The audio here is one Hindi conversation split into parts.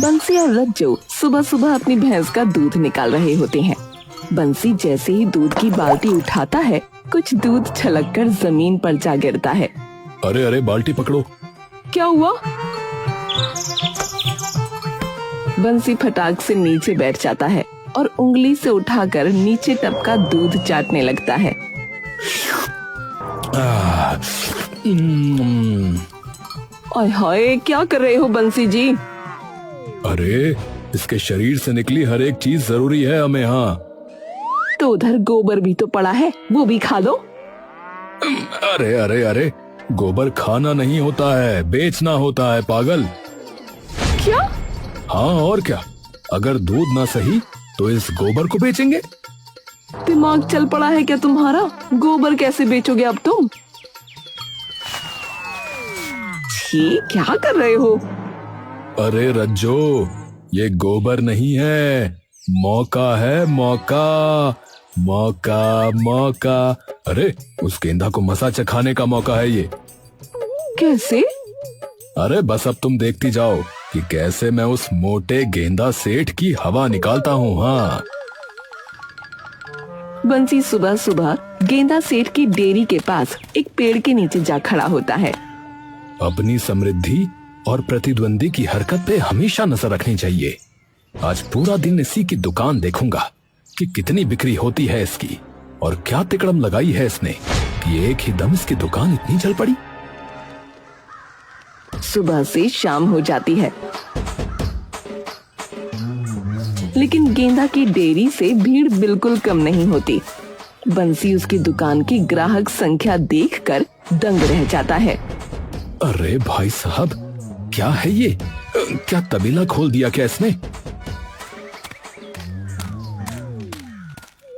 बंसी और रज्जू सुबह सुबह अपनी भैंस का दूध निकाल रहे होते हैं। बंसी जैसे ही दूध की बाल्टी उठाता है, कुछ दूध छलककर जमीन पर जा गिरता है। अरे अरे, बाल्टी पकड़ो। क्या हुआ? बंसी फटाक से नीचे बैठ जाता है और उंगली से उठाकर नीचे टपका दूध चाटने लगता है। ओए हाय, क्या कर रहे हो बंसी जी? अरे, इसके शरीर से निकली हर एक चीज जरूरी है हमें। हाँ, तो उधर गोबर भी तो पड़ा है, वो भी खा लो। अरे अरे अरे, गोबर खाना नहीं होता है, बेचना होता है पागल। क्या? हाँ और क्या, अगर दूध ना सही तो इस गोबर को बेचेंगे। दिमाग चल पड़ा है क्या तुम्हारा? गोबर कैसे बेचोगे अब तुम? छी, क्या कर रहे हो? अरे रज्जो, ये गोबर नहीं है, मौका है, मौका मौका मौका। अरे, उस गेंदा को मसा चखाने का मौका है ये। कैसे? अरे बस अब तुम देखती जाओ कि कैसे मैं उस मोटे गेंदा सेठ की हवा निकालता हूँ। हाँ। बंसी सुबह सुबह गेंदा सेठ की डेयरी के पास एक पेड़ के नीचे जा खड़ा होता है। अपनी समृद्धि और प्रतिद्वंदी की हरकत पे हमेशा नजर रखनी चाहिए। आज पूरा दिन इसी की दुकान देखूंगा कि कितनी बिक्री होती है इसकी, और क्या तिकड़म लगाई है इसने कि एक ही दम इसकी दुकान इतनी चल पड़ी। सुबह से शाम हो जाती है, लेकिन गेंदा की डेयरी से भीड़ बिल्कुल कम नहीं होती। बंसी उसकी दुकान की ग्राहक संख्या देखकर दंग रह जाता है। अरे भाई साहब, क्या है ये? क्या तबीला खोल दिया क्या इसने?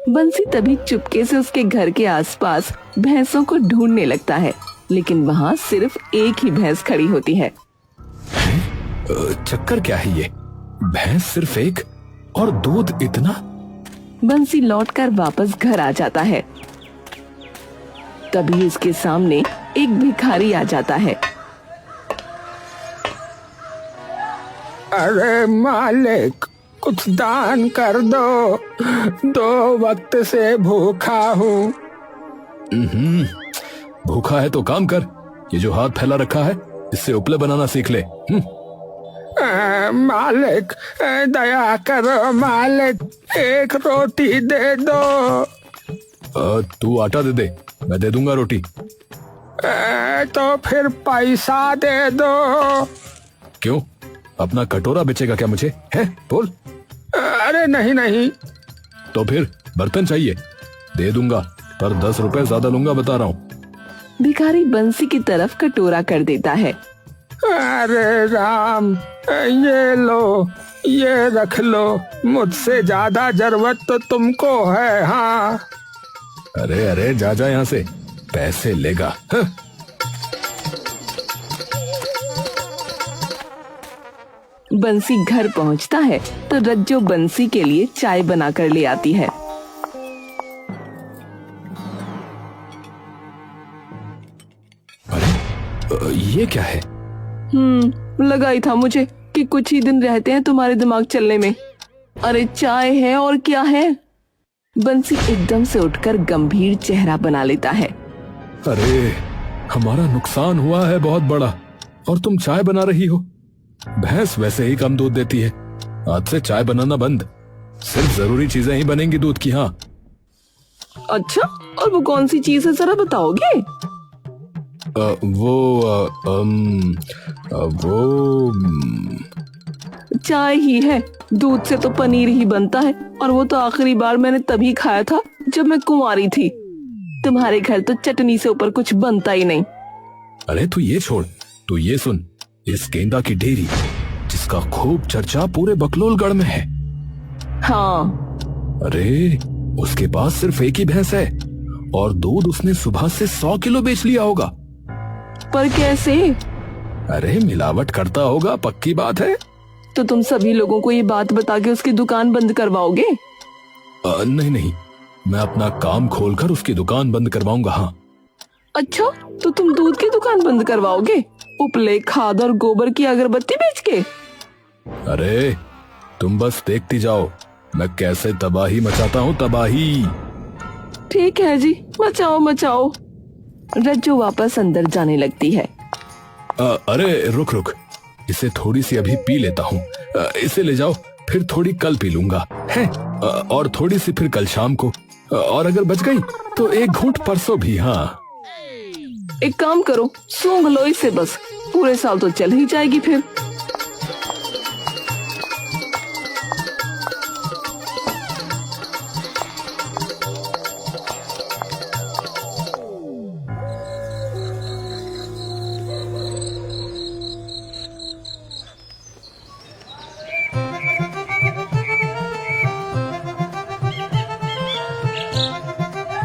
बंसी तभी चुपके से उसके घर के आसपास भैंसों को ढूंढने लगता है, लेकिन वहाँ सिर्फ एक ही भैंस खड़ी होती है। चक्कर क्या है ये? भैंस सिर्फ एक और दूध इतना? बंसी लौटकर वापस घर आ जाता है। तभी उसके सामने एक भिखारी आ जाता है। अरे मालिक, कुछ दान कर दो, 2 वक्त से भूखा हूँ। भूखा है तो काम कर, ये जो हाथ फैला रखा है इससे उपले बनाना सीख ले। मालिक, दया करो मालिक, एक रोटी दे दो। तू आटा दे दे, मैं दे दूंगा रोटी। तो फिर पैसा दे दो। क्यों, अपना कटोरा बेचेगा क्या मुझे? है बोल। अरे नहीं नहीं। तो फिर बर्तन चाहिए? दे दूंगा, पर 10 रुपए ज्यादा लूंगा, बता रहा हूँ। भिखारी बंसी की तरफ कटोरा कर देता है। अरे राम, ये लो, ये रख लो, मुझसे ज्यादा जरूरत तो तुमको है। हाँ। अरे अरे, जा जा यहाँ से, पैसे लेगा। बंसी घर पहुंचता है तो रज्जो बंसी के लिए चाय बनाकर ले आती है। अरे, ये क्या है? लगा ही था मुझे कि कुछ ही दिन रहते हैं तुम्हारे दिमाग चलने में। अरे चाय है और क्या है? बंसी एकदम से उठकर गंभीर चेहरा बना लेता है। अरे, हमारा नुकसान हुआ है बहुत बड़ा, और तुम चाय बना रही हो। भैंस वैसे ही कम दूध देती है, आज से चाय बनाना बंद, सिर्फ जरूरी चीजें ही बनेंगी दूध की। हाँ। अच्छा, और वो कौन सी चीज है, जरा बताओगे? वो चाय ही है। दूध से तो पनीर ही बनता है, और वो तो आखिरी बार मैंने तभी खाया था जब मैं कुंवारी थी। तुम्हारे घर तो चटनी से ऊपर कुछ बनता ही नहीं। अरे तू ये छोड़, तू ये सुन, इस गेंदा की डेयरी जिसका खूब चर्चा पूरे बकलोलगढ़ में है। हाँ। अरे, उसके पास सिर्फ एक ही भैंस है, और दूध उसने सुबह से 100 किलो बेच लिया होगा। पर कैसे? अरे मिलावट करता होगा, पक्की बात है। तो तुम सभी लोगों को ये बात बता के उसकी दुकान बंद करवाओगे? नहीं नहीं, मैं अपना काम खोलकर उसकी दुकान बंद करवाऊंगा। हाँ। अच्छा, तो तुम दूध की दुकान बंद करवाओगे, उपले, खाद और गोबर की अगरबत्ती बेच के? अरे तुम बस देखती जाओ मैं कैसे तबाही मचाता हूँ, तबाही। ठीक है जी, मचाओ मचाओ। रज्जू वापस अंदर जाने लगती है। अरे रुक रुक, इसे थोड़ी सी अभी पी लेता हूँ। इसे ले जाओ, फिर थोड़ी कल पी लूंगा है, और थोड़ी सी फिर कल शाम को, और अगर बच गई तो एक घूंट परसों भी। हाँ एक काम करो, सूंघ लो इसे, बस पूरे साल तो चल ही जाएगी फिर।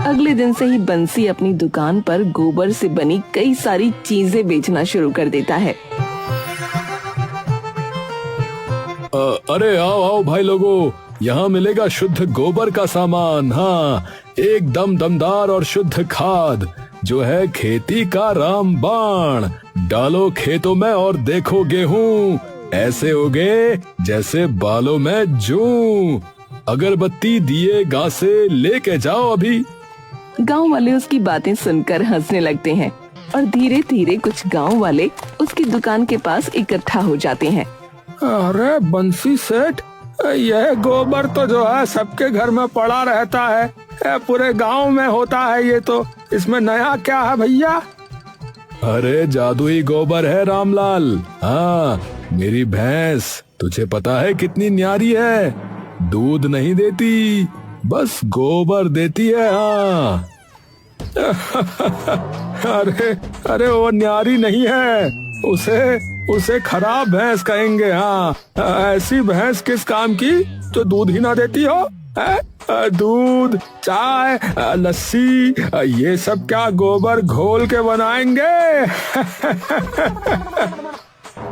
अगले दिन से ही बंसी अपनी दुकान पर गोबर से बनी कई सारी चीजें बेचना शुरू कर देता है। अरे आओ आओ भाई लोगों, यहाँ मिलेगा शुद्ध गोबर का सामान। हाँ, एकदम दमदार और शुद्ध खाद जो है खेती का रामबाण। डालो खेतों में और देखो गेहूं ऐसे उगे जैसे बालों में जूं। अगरबत्ती दिए गासे लेके जाओ अभी। गांव वाले उसकी बातें सुनकर हंसने लगते हैं और धीरे धीरे कुछ गांव वाले उसकी दुकान के पास इकट्ठा हो जाते हैं। अरे बंसी सेठ, यह गोबर तो जो है सबके घर में पड़ा रहता है, पूरे गांव में होता है ये तो, इसमें नया क्या है भैया? अरे जादुई गोबर है रामलाल। हाँ, मेरी भैंस तुझे पता है कितनी न्यारी है, दूध नहीं देती, बस गोबर देती है। हाँ अरे अरे वो न्यारी नहीं है, उसे खराब भैंस कहेंगे। हाँ, ऐसी भैंस किस काम की जो दूध ही ना देती हो? दूध, चाय, लस्सी, ये सब क्या गोबर घोल के बनाएंगे?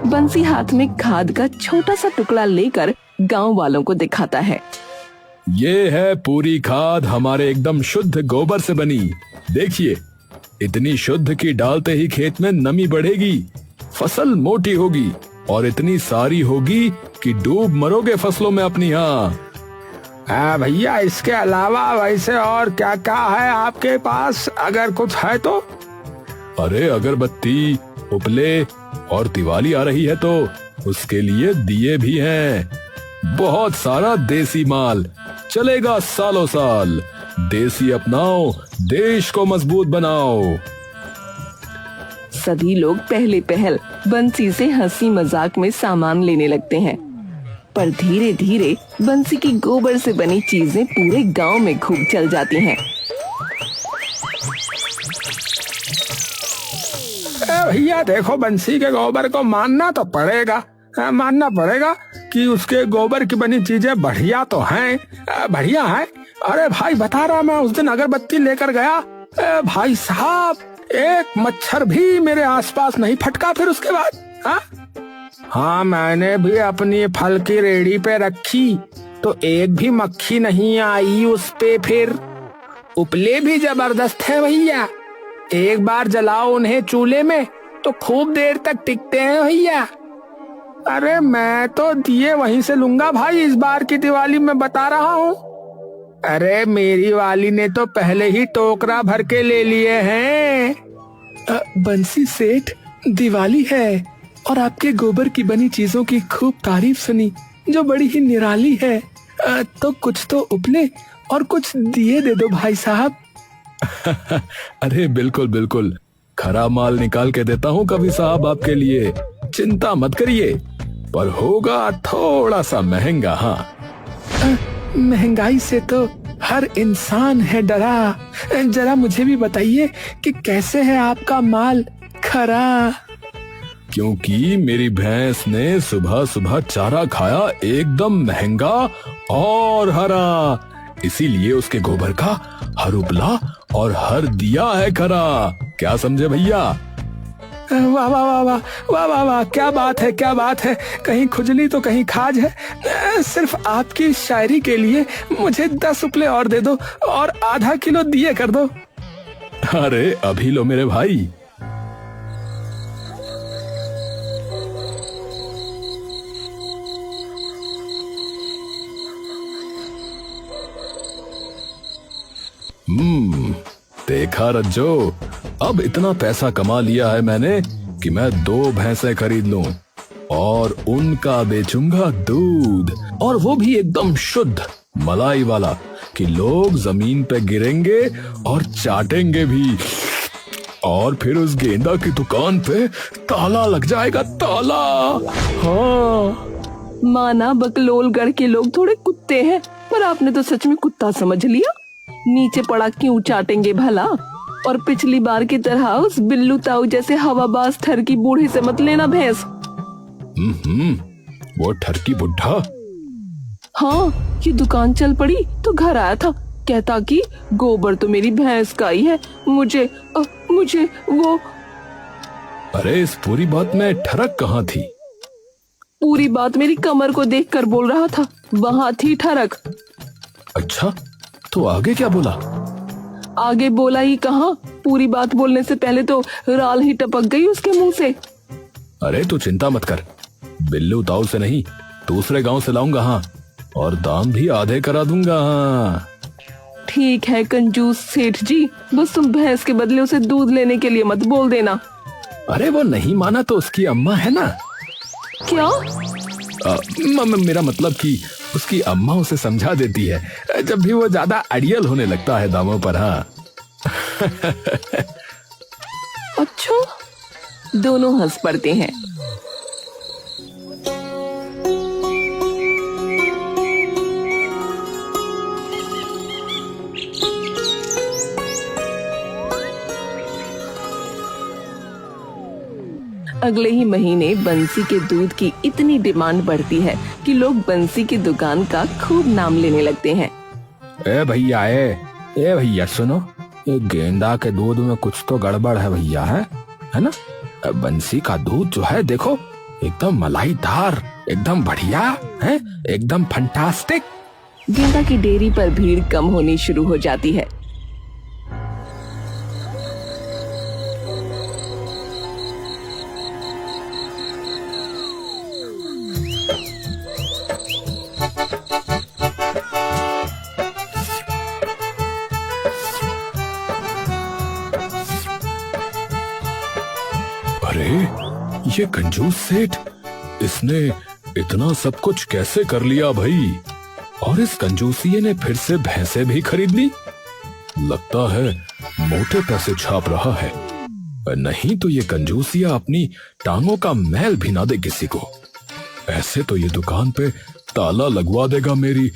बंसी हाथ में खाद का छोटा सा टुकड़ा लेकर गांव वालों को दिखाता है। ये है पूरी खाद हमारे एकदम शुद्ध गोबर से बनी। देखिए, इतनी शुद्ध कि डालते ही खेत में नमी बढ़ेगी, फसल मोटी होगी और इतनी सारी होगी कि डूब मरोगे फसलों में अपनी। हाँ भैया, इसके अलावा वैसे और क्या क्या है आपके पास, अगर कुछ है तो? अरे अगरबत्ती, उपले और दिवाली आ रही है तो उसके लिए दिए भी हैं। बहुत सारा देसी माल चलेगा सालों साल। देसी अपनाओ, देश को मजबूत बनाओ। सभी लोग पहले पहल बंसी से हंसी मजाक में सामान लेने लगते हैं, पर धीरे धीरे बंसी की गोबर से बनी चीजें पूरे गांव में खूब चल जाती हैं। भैया देखो, बंसी के गोबर को मानना तो पड़ेगा, मानना पड़ेगा कि उसके गोबर की बनी चीजें बढ़िया तो हैं, बढ़िया हैं। अरे भाई बता रहा, मैं उस दिन अगरबत्ती लेकर गया, भाई साहब एक मच्छर भी मेरे आसपास नहीं फटका फिर उसके बाद। हाँ, मैंने भी अपनी फल की रेडी पे रखी तो एक भी मक्खी नहीं आई उस पे। फिर उपले भी जबरदस्त है भैया, एक बार जलाओ उन्हें चूल्हे में तो खूब देर तक टिकते हैं भैया। अरे मैं तो दिए वहीं से लूंगा भाई, इस बार की दिवाली में बता रहा हूँ। अरे मेरी वाली ने तो पहले ही टोकरा भर के ले लिए हैं। बंसी सेठ, दिवाली है और आपके गोबर की बनी चीजों की खूब तारीफ सुनी जो बड़ी ही निराली है, तो कुछ तो उपले और कुछ दिए दे दो भाई साहब। अरे बिल्कुल बिल्कुल, खरा माल निकाल के देता हूँ कभी साहब आपके लिए, चिंता मत करिए, पर होगा थोड़ा सा महंगा। हाँ, महंगाई से तो हर इंसान है डरा, जरा मुझे भी बताइए कि कैसे है आपका माल खरा? क्योंकि मेरी भैंस ने सुबह सुबह चारा खाया एकदम महंगा और हरा, इसीलिए उसके गोबर का हर उपला और हर दिया है खरा। क्या समझे भैया? वाह वाह वाह वाह वाह वाह वाह, क्या बात है, क्या बात है, कहीं खुजली तो कहीं खाज है। सिर्फ आपकी शायरी के लिए मुझे 10 उपले और दे दो और आधा किलो दिए कर दो। अरे अभी लो मेरे भाई। देखा रज्जो, अब इतना पैसा कमा लिया है मैंने कि मैं 2 भैंसें खरीद लूं और उनका बेचूंगा दूध, और वो भी एकदम शुद्ध मलाई वाला, कि लोग जमीन पे गिरेंगे और चाटेंगे भी। और फिर उस गेंदा की दुकान पे ताला लग जाएगा, ताला। हाँ, माना बकलोलगढ़ के लोग थोड़े कुत्ते हैं, पर आपने तो सच में कुत्ता समझ लिया। नीचे पड़ा क्यों चाटेंगे भला? और पिछली बार की तरह उस बिल्लू ताऊ जैसे हवाबाज ठरकी बूढ़े से मत लेना भैंस। वो ठरकी बुढ़ा? हाँ, ये दुकान चल पड़ी तो घर आया था, कहता कि गोबर तो मेरी भैंस का ही है, मुझे वो। अरे इस पूरी बात में ठरक कहाँ थी? पूरी बात मेरी कमर को देखकर बोल रहा था, वहाँ थी ठरक। अच्छा, तो आगे क्या बोला? आगे बोला ही कहाँ, पूरी बात बोलने से पहले तो राल ही टपक गई उसके मुंह से। अरे तू चिंता मत कर, बिल्लू ताऊ से नहीं, दूसरे गांव से लाऊंगा। हाँ, और दाम भी आधे करा दूंगा। हाँ ठीक है कंजूस सेठ जी, बस तुम भैंस के बदले उसे दूध लेने के लिए मत बोल देना। अरे वो नहीं माना तो उसकी अम्मा है ना। क्या? मेरा मतलब कि उसकी अम्मा उसे समझा देती है जब भी वो ज्यादा अड़ियल होने लगता है दामों पर। हाँ अच्छा, दोनों हंस पड़ते हैं। अगले ही महीने बंसी के दूध की इतनी डिमांड बढ़ती है कि लोग बंसी की दुकान का खूब नाम लेने लगते हैं। ए भैया सुनो, ये गेंदा के दूध में कुछ तो गड़बड़ है भैया, है ना? बंसी का दूध जो है देखो, एकदम मलाईदार, एकदम बढ़िया है, एकदम फंटास्टिक। गेंदा की डेयरी पर भीड़ कम होनी शुरू हो जाती है। अरे ये कंजूस सेठ, इसने इतना सब कुछ कैसे कर लिया भाई? और इस कंजूसिये ने फिर से भैंसे भी खरीद ली। लगता है मोटे पैसे छाप रहा है, नहीं तो ये कंजूसिया अपनी टांगों का मैल भी ना दे किसी को। ऐसे तो ये दुकान पे ताला लगवा देगा मेरी।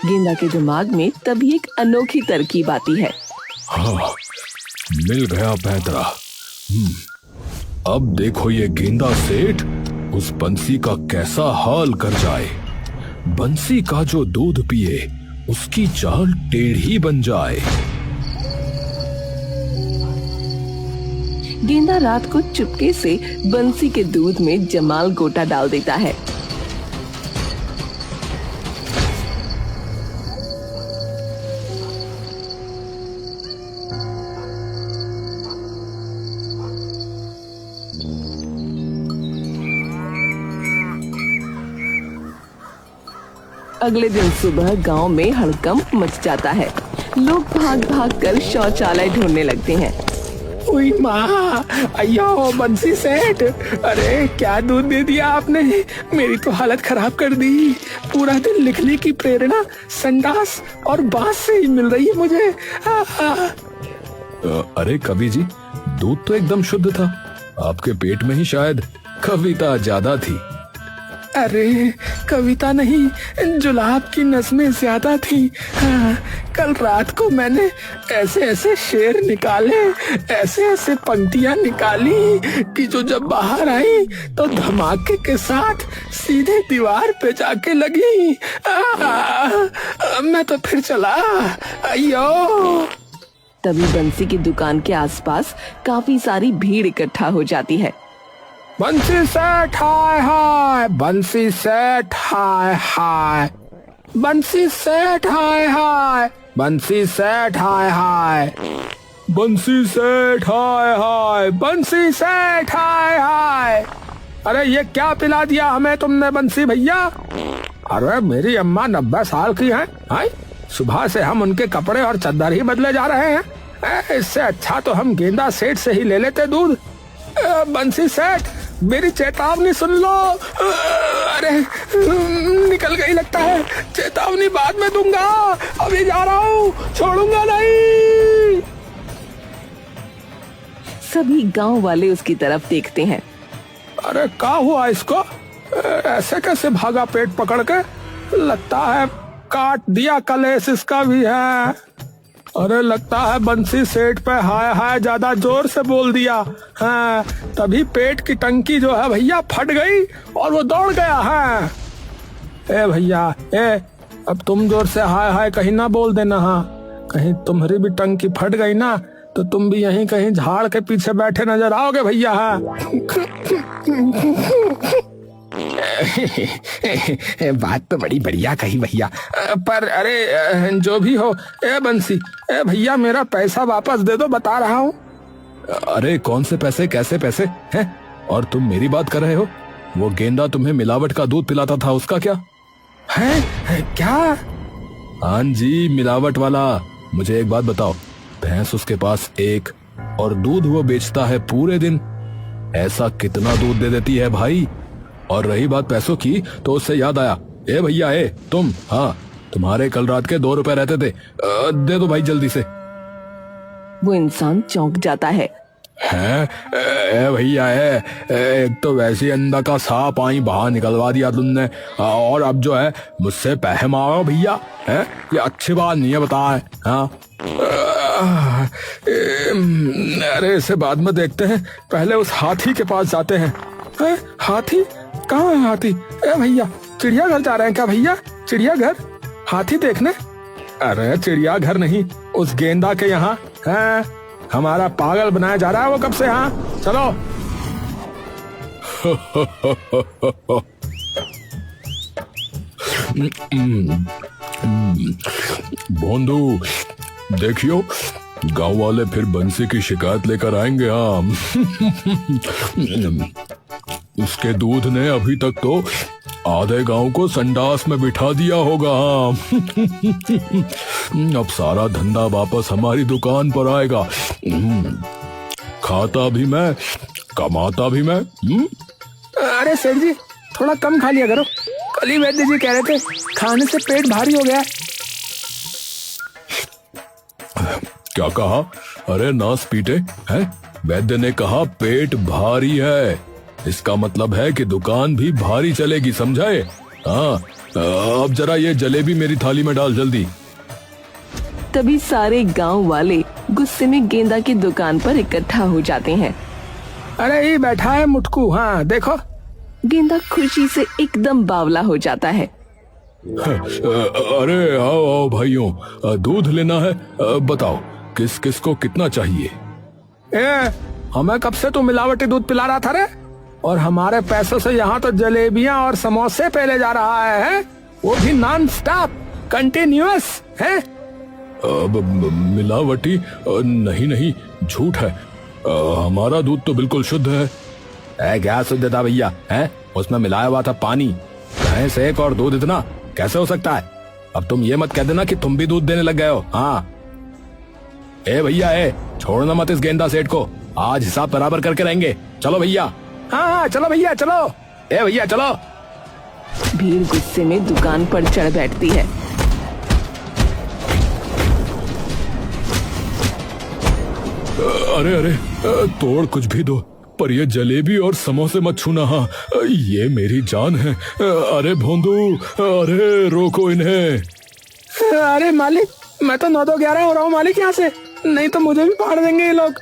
गेंदा के दिमाग में तभी एक अनोखी तरकीब आती है। हाँ, मिल गया पैतरा। अब देखो ये गेंदा सेठ उस बंसी का कैसा हाल कर जाए। बंसी का जो दूध पिए उसकी चाल टेढ़ी बन जाए। गेंदा रात को चुपके से बंसी के दूध में जमाल गोटा डाल देता है। अगले दिन सुबह गांव में हड़कंप मच जाता है। लोग भाग भाग कर शौचालय ढूंढने लगते हैं। ओई माँ, अयो बंसी सेठ, अरे क्या दूध दे दिया आपने, मेरी तो हालत खराब कर दी। पूरा दिन लिखने की प्रेरणा संडास और बांस से ही मिल रही है मुझे। अरे कवि जी, दूध तो एकदम शुद्ध था, आपके पेट में ही शायद कविता ज्यादा थी। अरे कविता नहीं, जुलाब की नज़में ज्यादा थी। हाँ, कल रात को मैंने ऐसे ऐसे शेर निकाले, ऐसे ऐसे पंक्तियां निकाली कि जो जब बाहर आई तो धमाके के साथ सीधे दीवार पे जाके लगी। मैं तो फिर चला। अयो! तभी बंसी की दुकान के आसपास काफी सारी भीड़ इकट्ठा हो जाती है। बंसी सेठ हाय हाय, बंसी सेठ हाय हाय, बंसी सेठ हाय हाय, बंसी सेठ हाय हाय, बंसी सेठ हाय हाय, बंसी सेठ हाय हाय। अरे ये क्या पिला दिया हमें तुमने बंसी भैया? अरे मेरी अम्मा 90 साल की हैं, हैं? सुबह से हम उनके कपड़े और चादर ही बदले जा रहे हैं। इससे अच्छा तो हम गेंदा सेठ से ही ले लेते दूध। बंसी सेठ, मेरी चेतावनी सुन लो। अरे निकल गई लगता है। चेतावनी बाद में दूंगा, अभी जा रहा हूँ, छोड़ूंगा नहीं। सभी गांव वाले उसकी तरफ देखते हैं। अरे क्या हुआ इसको? ऐसे कैसे भागा पेट पकड़ के? लगता है काट दिया कलेश इसका भी है। अरे लगता है बंसी सेठ पे हाय हाय ज्यादा जोर से बोल दिया है, तभी पेट की टंकी जो है भैया फट गई और वो दौड़ गया है। ए भैया अब तुम जोर से हाय हाय कहीं ना बोल देना। हाँ, कहीं तुम्हारी भी टंकी फट गई ना तो तुम भी यहीं कहीं झाड़ के पीछे बैठे नजर आओगे भैया। हाँ बात तो बड़ी बढ़िया कही भैया, पर अरे जो भी हो, ए बंसी, ए भैया मेरा पैसा वापस दे दो, बता रहा हूँ। अरे कौन से पैसे, कैसे पैसे हैं? और तुम मेरी बात कर रहे हो? वो गेंदा तुम्हें मिलावट का दूध पिलाता था, उसका क्या है? क्या? हाँ जी, मिलावट वाला। मुझे एक बात बताओ, भैंस उसके पास एक और दूध वो बेचता है पूरे दिन, ऐसा कितना दूध दे देती है भाई? और रही बात पैसों की, तो उससे याद आया, ए भैया तुम, हाँ तुम्हारे कल रात के 2 रुपए रहते थे, दे दो भाई जल्दी से। वो इंसान चौंक जाता है। भैया एक तो वैसे ही अंदर का सांप आई बाहर निकलवा दिया तुमने, और अब जो है मुझसे पैसे मांगो भैया, ये अच्छी बात नहीं है, बता है। हाँ अरे इसे बाद में देखते हैं, पहले उस हाथी के पास जाते हैं। हाथी कहाँ है? हाथी? ए भैया, चिड़ियाघर जा रहे हैं क्या भैया? चिड़ियाघर? हाथी देखने? अरे चिड़ियाघर नहीं, उस गेंदा के यहाँ है। हमारा पागल बनाया जा रहा है वो कब से। हाँ चलो। बोंदू देखियो, गांव वाले फिर बंसी की शिकायत लेकर आएंगे। हाँ उसके दूध ने अभी तक तो आधे गांव को संडास में बिठा दिया होगा। अब सारा धंधा वापस हमारी दुकान पर आएगा। खाता भी मैं, कमाता भी मैं। अरे सेठ जी, थोड़ा कम खा लिया करो। कल ही वैद्य जी कह रहे थे खाने से पेट भारी हो गया। क्या कहा? अरे नास पीटे हैं? वैद्य ने कहा पेट भारी है, इसका मतलब है कि दुकान भी भारी चलेगी, समझाए? हाँ अब जरा ये जलेबी मेरी थाली में डाल जल्दी। तभी सारे गांव वाले गुस्से में गेंदा की दुकान पर इकट्ठा हो जाते हैं। अरे ये बैठा है मुटकू, हाँ देखो। गेंदा खुशी से एकदम बावला हो जाता है। अरे आओ आओ भाइयों, दूध लेना है, बताओ किस किस को कितना चाहिए? हमें कब से तू मिलावटी दूध पिला रहा था रे, और हमारे पैसों से यहाँ तो जलेबियाँ और समोसे पहले जा रहा है, वो भी नॉन स्टॉप, कंटिन्यूअस है। अब मिलावटी नहीं नहीं, झूठ है। हमारा दूध तो बिल्कुल शुद्ध है। क्या शुद्धता भैया है? उसमें मिलाया हुआ था पानी। भैंस एक और दूध इतना कैसे हो सकता है? अब तुम ये मत कह देना कि तुम भी दूध देने लग गए हो। हाँ भैया छोड़ना मत इस गेंदा सेठ को, आज हिसाब बराबर करके रहेंगे। चलो भैया। हाँ चलो भैया चलो। भैया चलो। भीड़ गुस्से में दुकान पर चढ़ बैठती है। अरे तोड़ कुछ भी दो, पर ये जलेबी और समोसे मत छूना। हाँ ये मेरी जान है। अरे भोंदू, अरे रोको इन्हें। अरे मालिक, मैं तो 9-2-11 हो रहा हूँ मालिक यहाँ से, नहीं तो मुझे भी फाड़ देंगे ये लोग।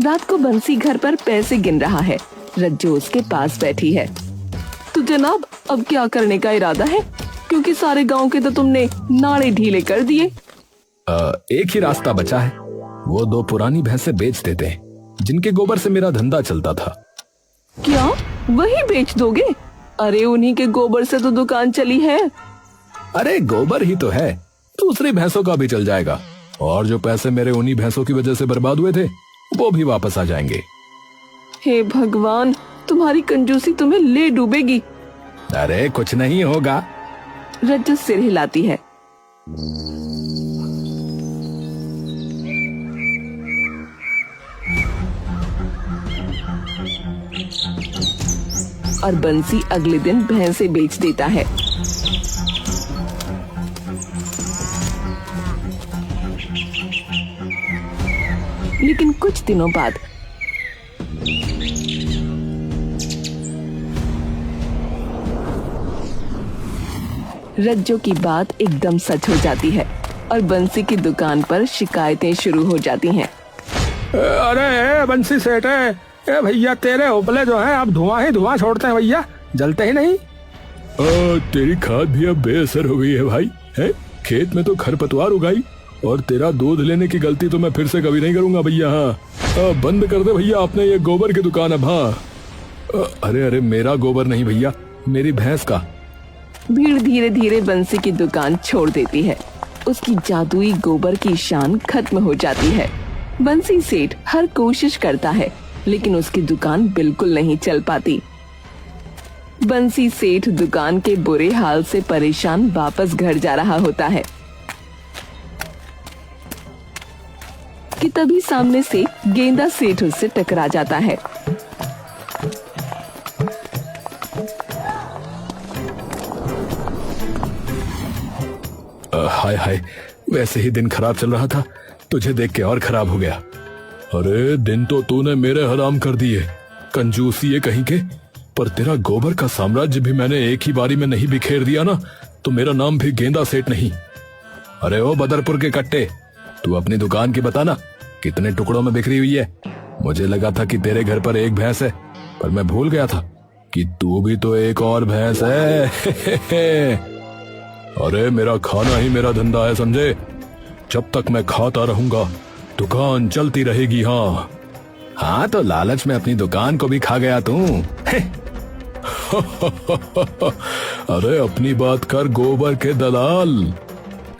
रात को बंसी घर पर पैसे गिन रहा है। रज्जू उसके पास बैठी है। तो जनाब अब क्या करने का इरादा है, क्योंकि सारे गांव के तो तुमने नाड़े ढीले कर दिए। एक ही रास्ता बचा है, वो 2 पुरानी भैंसें बेच देते हैं, जिनके गोबर से मेरा धंधा चलता था। क्या वही बेच दोगे? अरे उन्हीं के गोबर से तो दुकान चली है। अरे गोबर ही तो है, दूसरी भैंसों का भी चल जाएगा, और जो पैसे मेरे उन्हीं भैंसों की वजह से बर्बाद हुए थे वो भी वापस आ जाएंगे। हे भगवान, तुम्हारी कंजूसी तुम्हें ले डूबेगी। अरे कुछ नहीं होगा। रज्जो सिर हिलाती है। और बंसी अगले दिन भैंसे बेच देता है। लेकिन कुछ दिनों बाद रज्जो की बात एकदम सच हो जाती है और बंसी की दुकान पर शिकायतें शुरू हो जाती हैं। अरे बंसी सेठ है, ए भैया तेरे उपले जो है अब धुआं ही धुआं छोड़ते हैं भैया, जलते ही नहीं। तेरी खाद भी अब बेअसर हो गई है भाई। है खेत में तो खरपतवार उगाई, और तेरा दूध लेने की गलती तो मैं फिर से कभी नहीं करूंगा भैया। हाँ बंद कर दे भैया अपने ये गोबर की दुकान अब। हाँ अरे अरे मेरा गोबर नहीं भैया, मेरी भैंस का। भीड़ धीरे धीरे बंसी की दुकान छोड़ देती है। उसकी जादुई गोबर की शान खत्म हो जाती है। बंसी सेठ हर कोशिश करता है लेकिन उसकी दुकान बिल्कुल नहीं चल पाती। बंसी सेठ दुकान के बुरे हाल से परेशान वापस घर जा रहा होता है कि तभी सामने से गेंदा सेठ उससे टकरा जाता है। हाय हाय, वैसे ही दिन खराब चल रहा था, तुझे देख के और खराब हो गया। अरे दिन तो तूने मेरे हराम कर दिए, कंजूसी ये कहीं के। पर तेरा गोबर का साम्राज्य भी मैंने एक ही बारी में नहीं बिखेर दिया ना, तो मेरा नाम भी गेंदा सेठ नहीं। अरे ओ बदरपुर के कट्टे, तू अपनी दुकान की बताना कितने टुकड़ों में बिखरी हुई है। मुझे लगा था कि तेरे घर पर एक भैंस है, पर मैं भूल गया था कि तू भी तो एक और भैंस है। अरे मेरा खाना ही मेरा धंधा है, समझे? जब तक मैं खाता रहूंगा दुकान चलती रहेगी। हाँ हाँ, तो लालच में अपनी दुकान को भी खा गया तू। अरे अपनी बात कर गोबर के दलाल।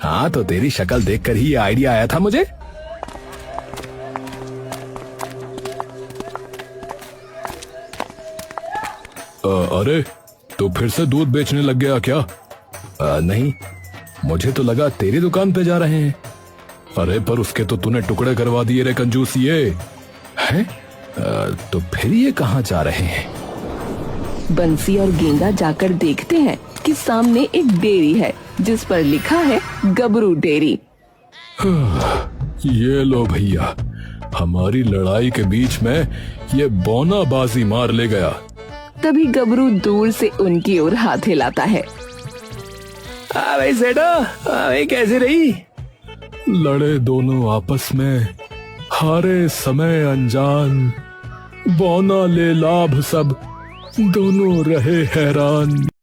हाँ तो तेरी शक्ल देखकर ही ये आइडिया आया था मुझे। अरे तो फिर से दूध बेचने लग गया क्या? नहीं, मुझे तो लगा तेरी दुकान पे जा रहे हैं। अरे पर उसके तो तूने टुकड़े करवा दिए रे कंजूसिए। हैं? तो फिर ये कहाँ जा रहे हैं? बंसी और गेंदा जाकर देखते हैं कि सामने एक डेयरी है जिस पर लिखा है गबरू डेयरी। ये लो भैया, हमारी लड़ाई के बीच में ये बौना बाजी मार ले गया। तभी गबरू दूर से उनकी ओर हाथ हिलाता है। भाई सेठो, भाई कैसी रही? लड़े दोनों आपस में, हारे समय अनजान, बौना ले लाभ सब, दोनों रहे हैरान।